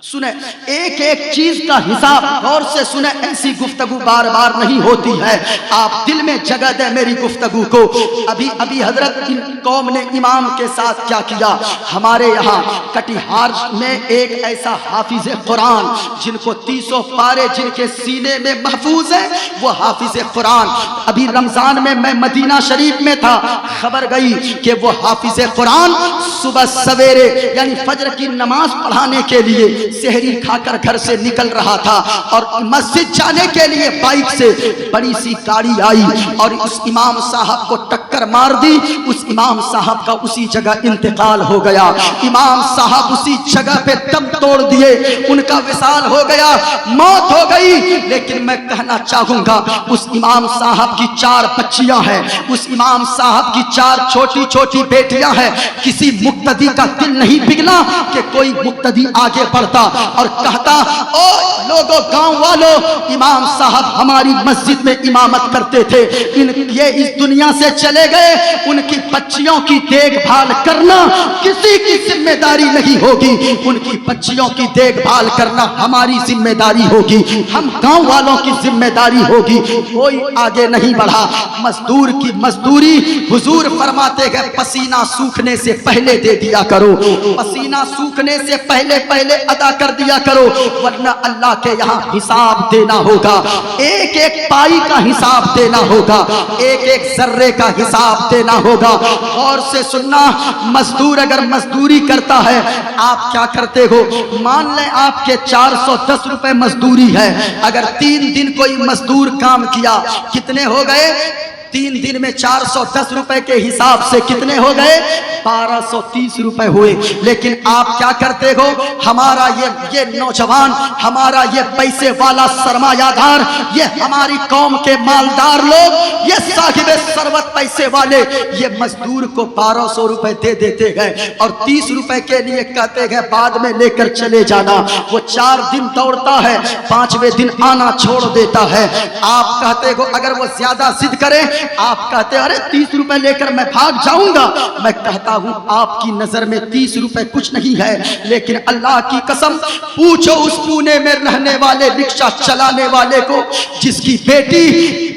सुने, एक एक चीज का हिसाब गौर से सुने, ऐसी गुफ्तगू बार बार नहीं होती है। आप दिल में जगह दें मेरी गुफ्तगू को। अभी हजरत कौम ने इमाम के साथ क्या किया। हमारे यहाँ कटिहार में एक ऐसा हाफिज कुरान जिनको 300 पारे जिनके सीने में महफूज है, वो हाफिज कुरान, अभी रमजान में मैं मदीना शरीफ में था, खबर गई कि वो हाफिज कुरान सुबह सवेरे यानी फजर की नमाज पढ़ाने के लिए सहरी खाकर घर से निकल रहा था और मस्जिद जाने के लिए बाइक से बड़ी सी गाड़ी आई और उस इमाम साहब को टक्कर मार दी। उस इमाम साहब का उसी जगह इंतकाल हो गया। इमाम साहब उसी जगह पे दम तोड़ दिए, उनका विसाल हो गया, मौत हो गई। लेकिन मैं कहना चाहूंगा उस इमाम साहब की 4 बच्चियां हैं, उस इमाम साहब की 4 छोटी छोटी बेटियां हैं। किसी मुक्तदी का दिल नहीं पिघला कि कोई मुक्तदी आगे बढ़ता और कहता, ओ लोगों, गांव वालों, इमाम साहब हमारी मस्जिद में इमामत करते थे, ये इस दुनिया से चले गए, उनकी बच्चियों की देखभाल करना किसी की जिम्मेदारी नहीं होगी, उनकी बच्चियों की देखभाल करना हमारी जिम्मेदारी होगी, हम गांव वालों की जिम्मेदारी होगी। कोई आगे नहीं बढ़ा। मजदूर की मजदूरी हुजूर फरमाते गए, पसीना सूखने से पहले दे दिया करो, पसीना सूखने से पहले पहले अदा कर दिया करो, वरना अल्लाह के यहाँ हिसाब देना होगा, एक एक पाई का हिसाब देना होगा, एक एक जर्रे का हिसाब देना होगा। और से सुनना, मजदूर अगर मजदूरी करता है, आप क्या करते हो, मान लें आपके 410 रुपए मजदूरी है, अगर 3 दिन कोई मजदूर काम किया, कितने हो गए, 3 दिन में 410 रुपए के हिसाब से कितने हो गए, 1230 रुपए हुए। लेकिन आप क्या करते हो, हमारा ये नौजवान, हमारा ये पैसे वाला सरमायादार, ये हमारी कौम के मालदार लोग, ये साहिबे सरवत पैसे वाले, ये मजदूर को 1200 रुपए दे देते हैं और 30 रुपए के लिए कहते हैं बाद में लेकर चले जाना। वो 4 दिन दौड़ता है, 5वें दिन आना छोड़ देता है। आप कहते हो अगर वो ज्यादा जिद करे, आप कहते अरे 30 रुपए लेकर मैं भाग जाऊंगा। मैं कहता हूं आपकी नजर में 30 रुपए कुछ नहीं है, लेकिन अल्लाह की कसम पूछो उस पुणे में रहने वाले रिक्शा चलाने वाले को जिसकी बेटी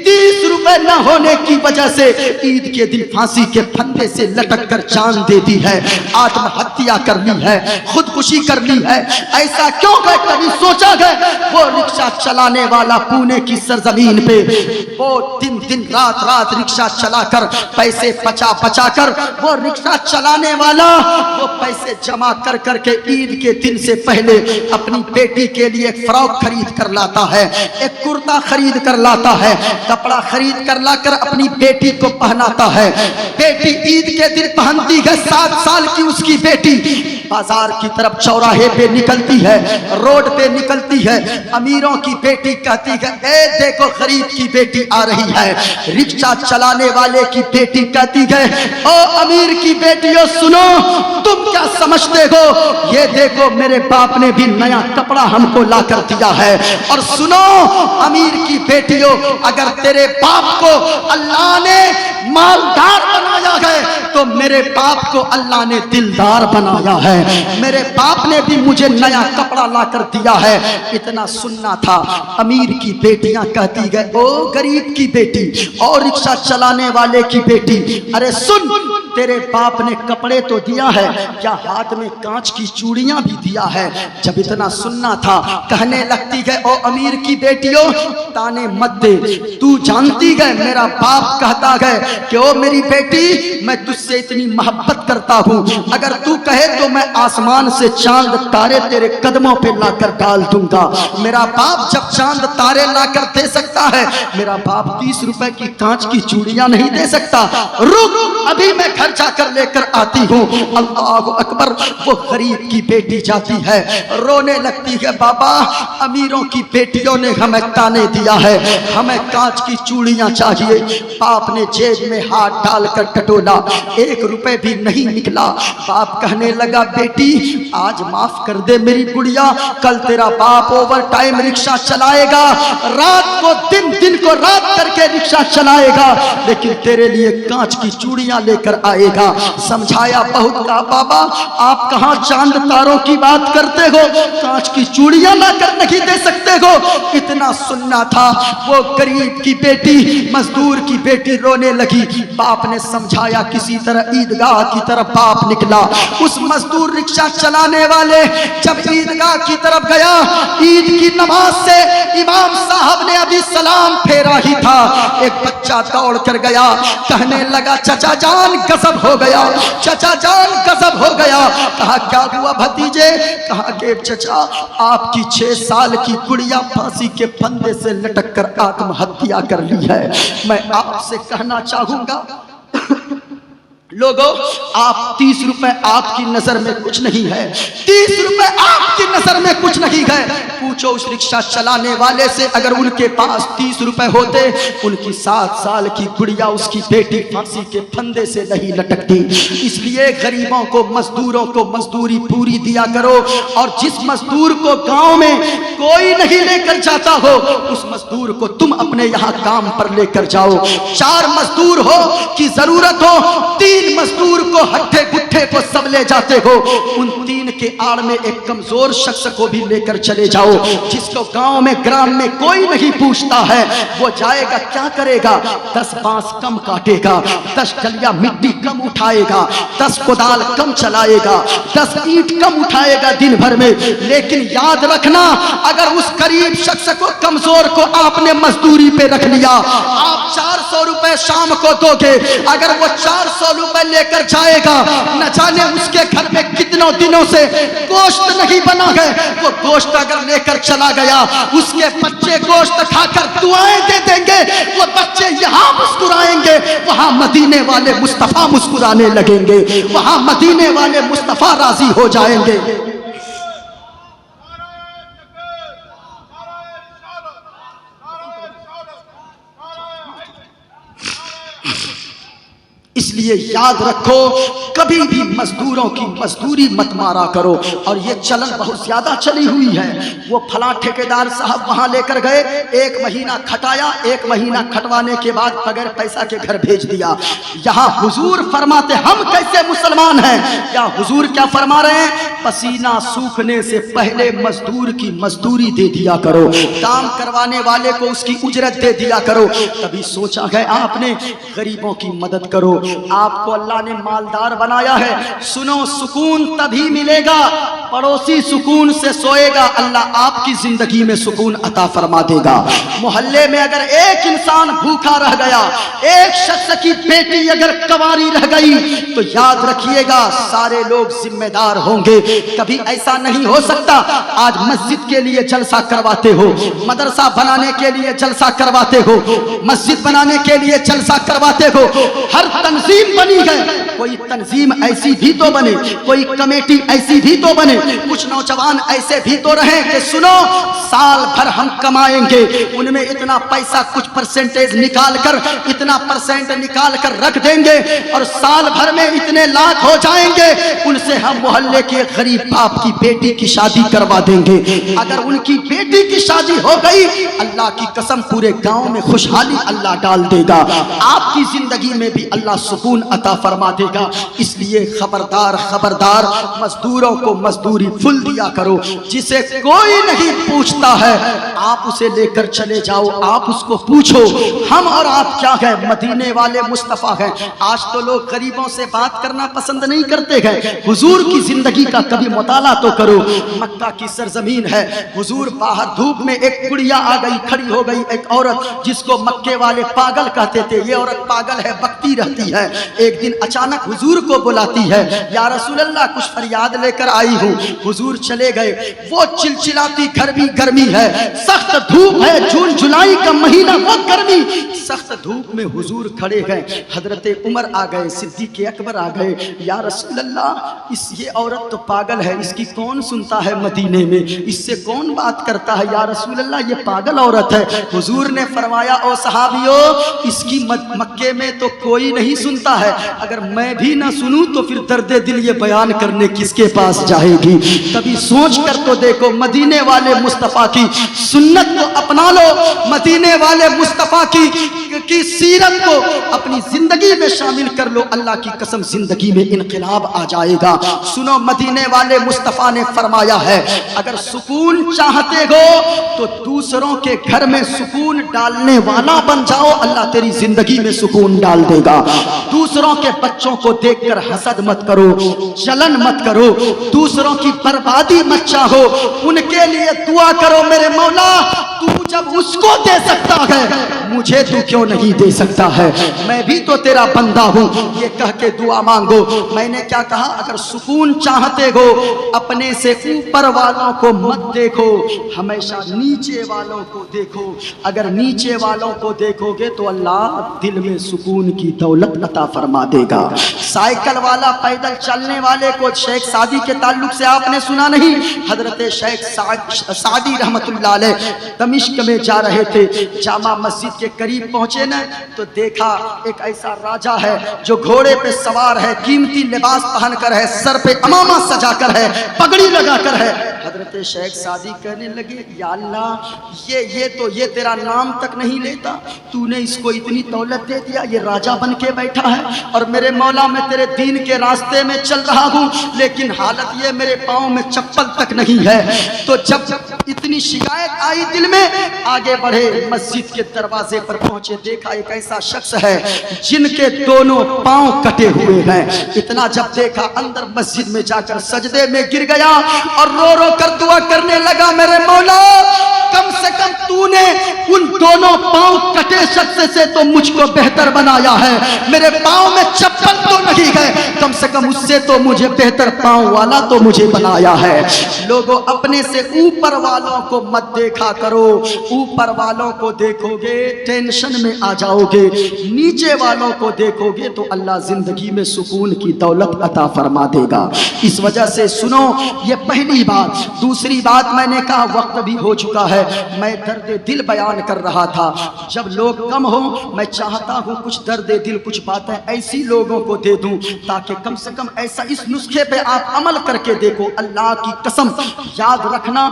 30 रुपए न होने की वजह से ईद के दिन फांसी के फंदे से लटक कर जान दे दी है, आत्महत्या कर ली है, खुदकुशी कर ली है। ऐसा क्यों गए, कभी सोचा गए वो रिक्शा चलाने वाला पुणे की सरजमीन पे वो दिन दिन रात रात रिक्शा चलाकर पैसे बचा कर वो रिक्शा चलाने वाला वो पैसे जमा कर करके ईद के दिन से पहले अपनी बेटी के लिए एक फ्रॉक खरीद कर लाता है, एक कुर्ता खरीद कर लाता है, कपड़ा खरीद कर लाकर अपनी बेटी को पहनाता है। बेटी ईद के दिन पहनती है, 7 साल की उसकी बेटी बाजार की तरफ चौराहे पे निकलती है, रोड पे निकलती है, अमीरों की बेटी कहती है ए देखो गरीब की बेटी आ रही है, रिक्शा चलाने वाले की बेटी कहती है ओ अमीर की बेटियों सुनो, तुम क्या समझते हो, ये देखो मेरे बाप ने भी नया कपड़ा हमको ला कर दिया है। और सुनो अमीर की बेटियों, अगर तेरे बाप को अल्लाह ने मालदार बनाया है तो मेरे बाप को अल्लाह ने दिलदार बनाया है, मेरे बाप ने भी मुझे नया कपड़ा ला कर दिया है। इतना सुनना था। अमीर की बेटियां कहती गए ओ गरीब की बेटी और रिक्शा चलाने वाले की बेटी, अरे सुन तेरे बाप ने कपड़े तो दिया है, क्या हाथ में कांच की चूड़ियां भी दिया है। जब इतना सुनना था कहने लगती गए ओ अमीर की बेटियों ताने मत दे, तू जानती गए मेरा बाप कहता गए कि ओ मेरी बेटी मैं तुझसे इतनी मोहब्बत करता हूँ, अगर तू कहे तो मैं आसमान से चांद तारे तेरे कदमों पे लाकर डाल दूंगा। मेरा बाप जब चांद तारे लाकर दे सकता है, मेरा बाप 30 रुपए की कांच की चूड़ियां नहीं दे सकता। रुक अभी मैं घर जाकर लेकर आती हूँ। अल्लाह अकबर। वो गरीब की बेटी जाती है, रोने लगती है बाबा अमीरों की बेटियों ने हमें ताने दिया है, हमें कांच की चूड़ियां चाहिए। बाप ने जेब में हाथ डालकर टटोला, 1 रुपए भी नहीं निकला। बाप कहने लगा बेटी आज माफ कर दे मेरी गुड़िया, कल तेरा बाप ओवर टाइम रिक्शा चलाएगा, रात को दिन, दिन को रात करके रिक्शा चलाएगा, लेकिन तेरे लिए कांच की चूड़ियां लेकर आए आएगा। समझाया बहुत, कहा बाबा आप कहाँ चांद तारों की बात करते हो, कांच की चूड़ियां लाकर नहीं दे सकते हो। इतना सुनना था। वो गरीब की बेटी, मजदूर की बेटी रोने लगी। बाप ने समझाया, किसी तरह ईदगाह की तरफ बाप निकला। उस मजदूर रिक्शा चलाने वाले जब ईदगाह की तरफ गया, ईद की नमाज से इमाम साहब ने अभी सलाम फेरा ही था, एक बच्चा दौड़ कर गया, कहने लगा चचा जान गजब हो गया, चचा जान गजब हो गया। कहा क्या हुआ भतीजे? कहा कि चचा आपकी 6 साल की गुड़िया फांसी के फंदे से लटक कर आत्महत्या कर ली है। मैं आपसे कहना चाहूंगा लोगों, आप 30 रुपए आपकी नजर में कुछ नहीं है, 30 रुपए आपकी नजर में कुछ नहीं है। पूछो उस रिक्शा चलाने वाले से, अगर उनके पास 30 रुपए होते, उनकी 7 साल की गुड़िया, उसकी बेटी फांसी के फंदे से नहीं लटकती। इसलिए गरीबों को, मजदूरों को मजदूरी पूरी दिया करो। और जिस मजदूर को गांव में कोई नहीं लेकर जाता हो, उस मजदूर को तुम अपने यहाँ काम पर लेकर जाओ। 4 मजदूर हो कि जरूरत हो, 3 मजदूर को, हट्ठे गुट्ठे को सब ले जाते हो। उन 3 के आड़ में एक कमजोर शख्स को भी लेकर चले जाओ, जिसको गांव में ग्राम में कोई नहीं पूछता है। वो जाएगा क्या करेगा? 10 बांस कम काटेगा, 10 डलिया मिट्टी कम उठाएगा, 10 कोदाल कम चलाएगा, 10 ईंट कम उठाएगा दिन भर में। लेकिन याद रखना, अगर उस गरीब शख्स को, कमजोर को आपने मजदूरी पे रख लिया, आप 400 रुपए शाम को दोगे। अगर वो 400 रुपए लेकर जाएगा, न जाने उसके घर में कितनों दिनों से गोश्त नहीं बना है। वो गोश्त अगर लेकर चला गया, उसके बच्चे गोश्त खाकर दुआएं दे देंगे। वो बच्चे यहाँ मुस्कुराएंगे, वहां मदीने वाले मुस्तफा मुस्कुराने लगेंगे, वहां मदीने वाले मुस्तफा राजी हो जाएंगे। इसलिए याद रखो, कभी भी मजदूरों की मजदूरी मत मारा करो। और ये चलन बहुत ज्यादा चली हुई है। वो फला ठेकेदार साहब वहां लेकर गए, 1 महीना खटाया, 1 महीना खटवाने के बाद बगैर पैसा के घर भेज दिया। यहाँ हुजूर फरमाते, हम कैसे मुसलमान हैं? या हुजूर क्या फरमा रहे हैं? पसीना सूखने से पहले मजदूर की मजदूरी दे दिया करो, काम करवाने वाले को उसकी उजरत दे दिया करो। कभी सोचा है आपने गरीबों की मदद करो? आपको अल्लाह ने मालदार बनाया है। सुनो, सुकून तभी मिलेगा, पड़ोसी सुकून से सोएगा, अल्लाह आपकी जिंदगी में सुकून अता फरमा देगा। मोहल्ले में अगर एक इंसान भूखा रह गया, एक शख्स की बेटी अगर कवारी रह गई, तो याद रखिएगा सारे लोग जिम्मेदार होंगे। कभी ऐसा नहीं हो सकता आज मस्जिद के लिए जलसा करवाते हो, मदरसा बनाने के लिए जलसा करवाते हो, मस्जिद बनाने के लिए जलसा करवाते हो, हर तंजीम बनी है, कोई तंजीम ऐसी भी तो बने, कोई कमेटी ऐसी भी तो बने, कुछ नौजवान ऐसे भी तो रहे कि सुनो साल भर हम कमाएंगे, उनमें इतना पैसा कुछ परसेंटेज निकाल कर, इतना परसेंट निकाल कर रख देंगे और साल भर में इतने लाख हो जाएंगे, उनसे हम मोहल्ले के गरीब बाप की बेटी की शादी करवा देंगे। अगर उनकी बेटी की शादी हो गई, अल्लाह की कसम पूरे गांव में खुशहाली अल्लाह डाल देगा, आपकी जिंदगी में भी अल्लाह सुकून अता फरमा देगा। इसलिए खबरदार खबरदार, मजदूरों को मजदूरी फुल दिया करो। जिसे कोई नहीं पूछता है आप उसे लेकर चले जाओ, आप उसको पूछो हम और आप क्या है, मदीने वाले मुस्तफा हैं। आज तो लोग गरीबों से बात करना पसंद नहीं करते हैं। हुजूर की जिंदगी का कभी मुताला तो करो। मक्का की सरजमीन है, हुजूर बाहर धूप में, एक गुड़िया आ गई, खड़ी हो गई एक औरत, जिसको मक्के वाले पागल कहते थे। ये औरत पागल है, बकती रहती है। एक दिन अचानक हुजूर को बुलाती है, या रसूल अल्लाह कुछ फरियाद लेकर आई हूँ। हुजूर चले गए। वो चिलचिलाती गर्मी गर्मी है, सख्त धूप है, जून जुलाई का महीना, बहुत गर्मी, सख्त धूप में हुजूर खड़े हैं। हजरत उमर आ गए, सिद्दीक अकबर आ गए, या रसूल अल्लाह ये औरत तो पागल है, इसकी कौन सुनता है मदीने में, इससे कौन बात करता है, या रसूल अल्लाह ये पागल औरत है। हुजूर ने फरमाया, ओ सहाबियों, इसकी मक्के में तो कोई नहीं सुनता है, अगर मैं मैं भी ना सुनूं तो फिर दर्द दिल ये बयान करने किसके पास जाएगी। कभी सोच कर तो देखो, मदीने वाले मुस्तफ़ा की सुन्नत को अपना लो, मदीने वाले मुस्तफ़ा की सीरत को अपनी जिंदगी में शामिल कर लो। अल्लाह की कसम जिंदगी में इनकलाब आ जाएगा। सुनो, मदीने वाले मुस्तफ़ा ने फरमाया है, अगर सुकून चाहते हो तो दूसरों के घर में सुकून डालने वाला बन जाओ, अल्लाह तेरी जिंदगी में सुकून डाल देगा। दूसरों के बच्चों को देखकर हसद मत करो, जलन मत करो, दूसरों की बर्बादी मत चाहो, उनके लिए दुआ करो, मेरे मौला तू जब उसको दे सकता है मुझे तू क्यों नहीं दे सकता है, मैं भी तो तेरा बंदा हूं। ये कह के दुआ मांगो। मैंने क्या कहा, अगर सुकून चाहते हो अपने से ऊपर वालों को मत देखो, हमेशा नीचे वालों को देखो। अगर नीचे वालों को देखोगे तो अल्लाह दिल में सुकून की दौलत अता फरमा देगा। साइकिल वाला पैदल चलने वाले को शेख सादी के ताल्लुक से आपने सुना नहीं, हजरत शेख सादी रहमतुल्लाह अलैह दमिश्क में जा रहे थे, जामा मस्जिद के करीब पहुंचे न तो देखा एक ऐसा राजा है जो घोड़े पे सवार है, कीमती लिबास पहनकर है, सर पे अमामा सजाकर है, पगड़ी लगाकर है। हजरत शेख सादी कहने लगे, या अल्लाह ये तेरा नाम तक नहीं लेता, तूने इसको इतनी दौलत दे दिया, ये राजा बन के बैठा है और मेरे मौला मैं तेरे दीन के रास्ते में चल रहा हूँ, लेकिन हालत ये मेरे पाँव में चप्पल तक नहीं है। तो जब इतनी शिकायत आई दिल में, आगे बढ़े, मस्जिद के दरवाजे पर पहुंचे, देखा एक ऐसा शख्स है जिनके दोनों पांव कटे हुए हैं। इतना जब देखा, अंदर मस्जिद में जाकर सजदे में गिर गया और रो रो कर दुआ करने लगा, मेरे मौला कम से कम तूने उन दोनों पांव कटे शख्स से तो मुझको बेहतर बनाया है, मेरे पांव में चप्पल तो नहीं है, कम से कम उससे तो मुझे बेहतर पांव वाला तो मुझे बनाया है। लोगों, अपने से ऊपर वालों को मत देखा करो, ऊपर वालों को देखोगे टेंशन में आ जाओगे, नीचे वालों को देखोगे तो अल्लाह जिंदगी में सुकून की दौलत अता फरमा देगा। इस वजह से सुनो, ये पहली बात। दूसरी बात, मैंने कहा वक्त भी हो चुका है, मैं दर्द दिल बयान कर रहा था। जब लोग कम हो, मैं चाहता हूं कुछ दर्द दिल, कुछ बातें ऐसी लोगों को दे दूं ताकि कम से कम ऐसा इस नुस्खे पे आप अमल करके देखो। अल्लाह की कसम याद रखना,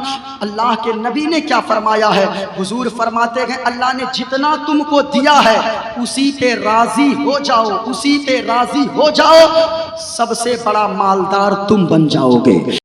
अल्लाह के नबी ने क्या फरमाया है, हुजूर फरमाते हैं, अल्लाह ने जितना तुमको दिया है उसी पे राजी हो जाओ, उसी पे राजी हो जाओ, सबसे बड़ा मालदार तुम बन जाओगे।